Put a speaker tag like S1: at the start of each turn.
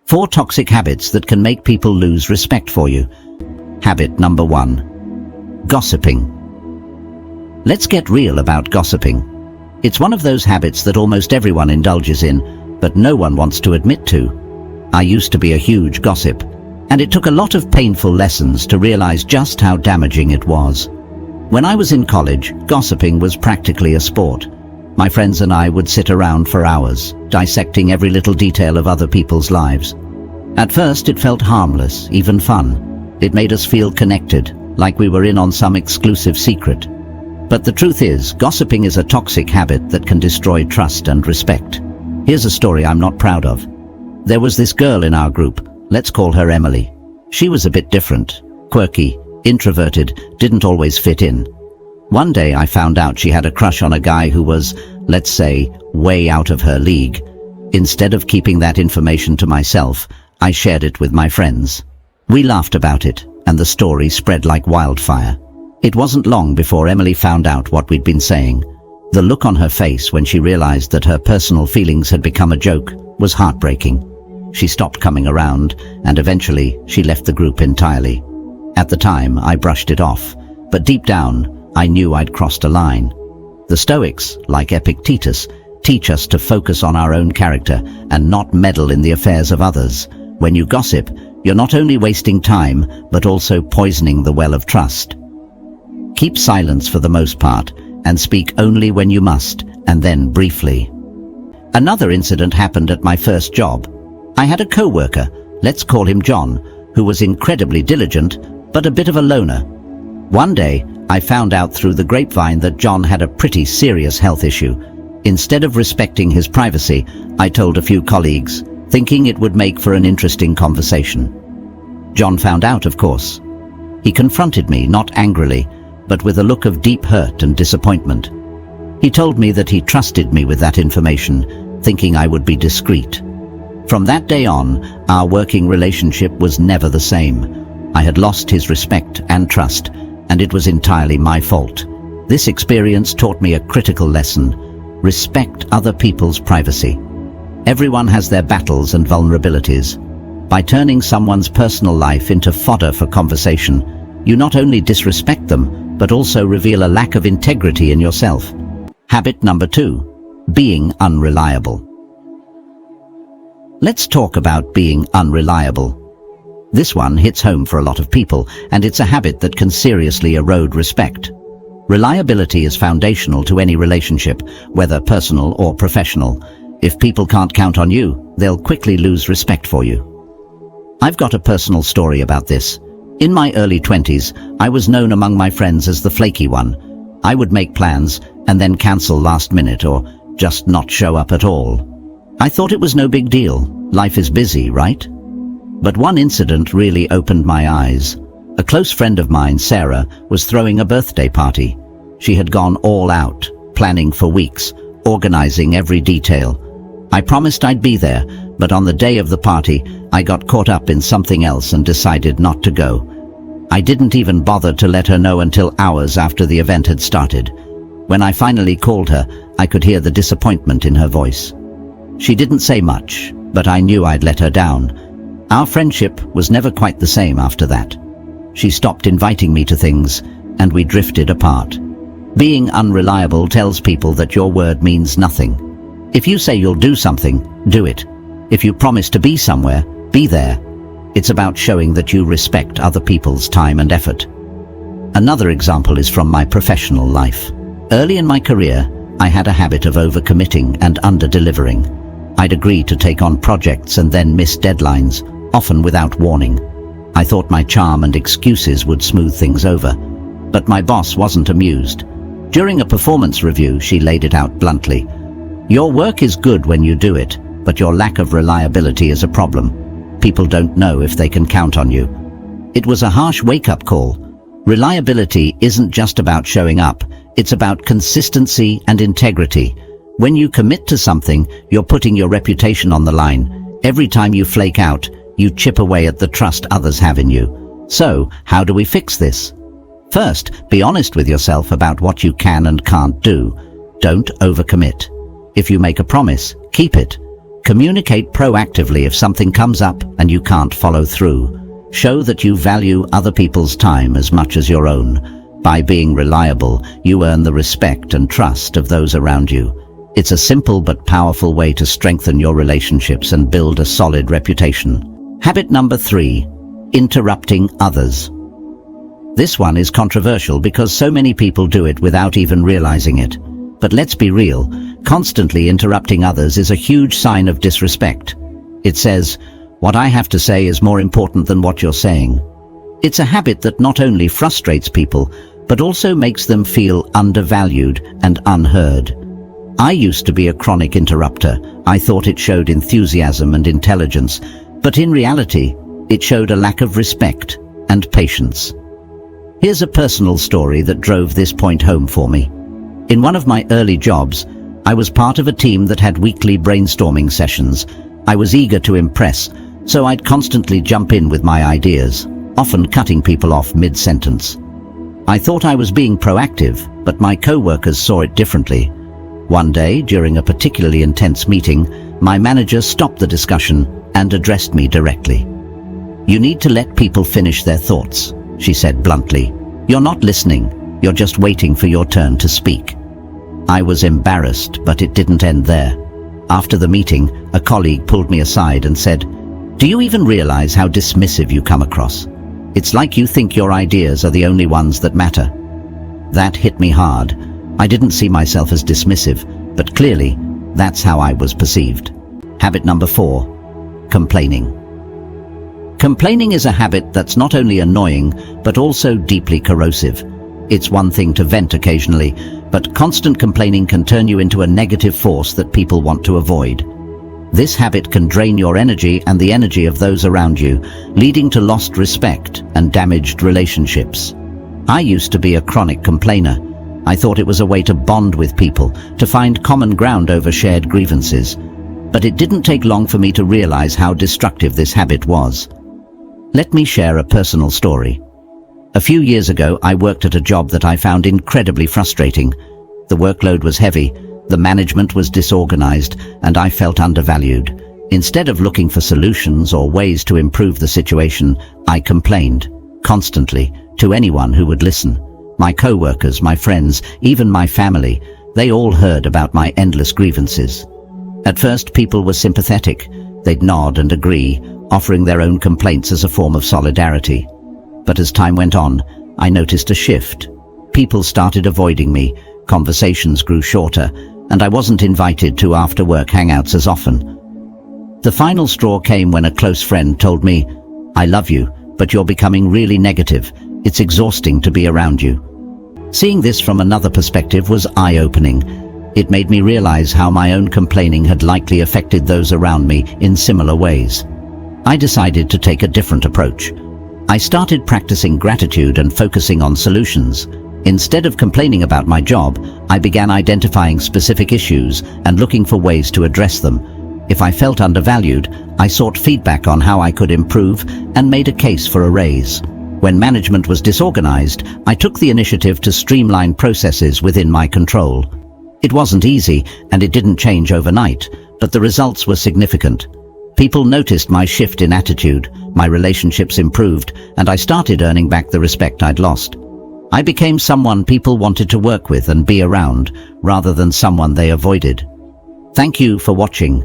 S1: 4 toxic habits that can make people lose respect for you. Habit number 1. Gossiping. Let's get real about gossiping. It's one of those habits that almost everyone indulges in, but no one wants to admit to. I used to be a huge gossip, and it took a lot of painful lessons to realize just how damaging it was. When I was in college, gossiping was practically a sport. My friends and I would sit around for hours, dissecting every little detail of other people's lives. At first, it felt harmless, even fun. It made us feel connected, like we were in on some exclusive secret. But the truth is, gossiping is a toxic habit that can destroy trust and respect. Here's a story I'm not proud of. There was this girl in our group. Let's call her Emily. She was a bit different, quirky, introverted, didn't always fit in. One day I found out she had a crush on a guy who was, let's say, way out of her league. Instead of keeping that information to myself, I shared it with my friends. We laughed about it, and the story spread like wildfire. It wasn't long before Emily found out what we'd been saying. The look on her face when she realized that her personal feelings had become a joke was heartbreaking. She stopped coming around, and eventually she left the group entirely. At the time, I brushed it off, but deep down, I knew I'd crossed a line. The Stoics, like Epictetus, teach us to focus on our own character and not meddle in the affairs of others. When you gossip, you're not only wasting time, but also poisoning the well of trust. Keep silence for the most part, and speak only when you must, and then briefly. Another incident happened at my first job. I had a co-worker, let's call him John, who was incredibly diligent, but a bit of a loner. One day, I found out through the grapevine that John had a pretty serious health issue. Instead of respecting his privacy, I told a few colleagues, thinking it would make for an interesting conversation. John found out, of course. He confronted me, not angrily, but with a look of deep hurt and disappointment. He told me that he trusted me with that information, thinking I would be discreet. From that day on, our working relationship was never the same. I had lost his respect and trust, and it was entirely my fault. This experience taught me a critical lesson: respect other people's privacy. Everyone has their battles and vulnerabilities. By turning someone's personal life into fodder for conversation, you not only disrespect them, but also reveal a lack of integrity in yourself. Habit number 2. Being unreliable. Let's talk about being unreliable. This one hits home for a lot of people, and it's a habit that can seriously erode respect. Reliability is foundational to any relationship, whether personal or professional. If people can't count on you, they'll quickly lose respect for you. I've got a personal story about this. In my early 20s, I was known among my friends as the flaky one. I would make plans and then cancel last minute or just not show up at all. I thought it was no big deal. Life is busy, right? But one incident really opened my eyes. A close friend of mine, Sarah, was throwing a birthday party. She had gone all out, planning for weeks, organizing every detail. I promised I'd be there, but on the day of the party, I got caught up in something else and decided not to go. I didn't even bother to let her know until hours after the event had started. When I finally called her, I could hear the disappointment in her voice. She didn't say much, but I knew I'd let her down. Our friendship was never quite the same after that. She stopped inviting me to things, and we drifted apart. Being unreliable tells people that your word means nothing. If you say you'll do something, do it. If you promise to be somewhere, be there. It's about showing that you respect other people's time and effort. Another example is from my professional life. Early in my career, I had a habit of overcommitting and under-delivering. I'd agree to take on projects and then miss deadlines, often without warning. I thought my charm and excuses would smooth things over. But my boss wasn't amused. During a performance review, she laid it out bluntly. Your work is good when you do it, but your lack of reliability is a problem. People don't know if they can count on you. It was a harsh wake-up call. Reliability isn't just about showing up, it's about consistency and integrity. When you commit to something, you're putting your reputation on the line. Every time you flake out, you chip away at the trust others have in you. So, how do we fix this? First, be honest with yourself about what you can and can't do. Don't overcommit. If you make a promise, keep it. Communicate proactively if something comes up and you can't follow through. Show that you value other people's time as much as your own. By being reliable, you earn the respect and trust of those around you. It's a simple but powerful way to strengthen your relationships and build a solid reputation. Habit number 3, interrupting others. This one is controversial because so many people do it without even realizing it. But let's be real, constantly interrupting others is a huge sign of disrespect. It says, "What I have to say is more important than what you're saying." It's a habit that not only frustrates people, but also makes them feel undervalued and unheard. I used to be a chronic interrupter. I thought it showed enthusiasm and intelligence, but in reality, it showed a lack of respect and patience. Here's a personal story that drove this point home for me. In one of my early jobs, I was part of a team that had weekly brainstorming sessions. I was eager to impress, so I'd constantly jump in with my ideas, often cutting people off mid-sentence. I thought I was being proactive, but my co-workers saw it differently. One day, during a particularly intense meeting, my manager stopped the discussion and addressed me directly. "You need to let people finish their thoughts," she said bluntly. "You're not listening, you're just waiting for your turn to speak." I was embarrassed, but it didn't end there. After the meeting, a colleague pulled me aside and said, "Do you even realize how dismissive you come across? It's like you think your ideas are the only ones that matter." That hit me hard. I didn't see myself as dismissive, but clearly, that's how I was perceived. Habit number 4, complaining. Complaining is a habit that's not only annoying, but also deeply corrosive. It's one thing to vent occasionally, but constant complaining can turn you into a negative force that people want to avoid. This habit can drain your energy and the energy of those around you, leading to lost respect and damaged relationships. I used to be a chronic complainer. I thought it was a way to bond with people, to find common ground over shared grievances. But it didn't take long for me to realize how destructive this habit was. Let me share a personal story. A few years ago, I worked at a job that I found incredibly frustrating. The workload was heavy, the management was disorganized, and I felt undervalued. Instead of looking for solutions or ways to improve the situation, I complained, constantly, to anyone who would listen. My co-workers, my friends, even my family, they all heard about my endless grievances. At first, people were sympathetic. They'd nod and agree, offering their own complaints as a form of solidarity. But as time went on, I noticed a shift. People started avoiding me, conversations grew shorter, and I wasn't invited to after-work hangouts as often. The final straw came when a close friend told me, "I love you, but you're becoming really negative. It's exhausting to be around you." Seeing this from another perspective was eye-opening. It made me realize how my own complaining had likely affected those around me in similar ways. I decided to take a different approach. I started practicing gratitude and focusing on solutions. Instead of complaining about my job, I began identifying specific issues and looking for ways to address them. If I felt undervalued, I sought feedback on how I could improve and made a case for a raise. When management was disorganized, I took the initiative to streamline processes within my control. It wasn't easy, and it didn't change overnight, but the results were significant. People noticed my shift in attitude, my relationships improved, and I started earning back the respect I'd lost. I became someone people wanted to work with and be around, rather than someone they avoided. Thank you for watching.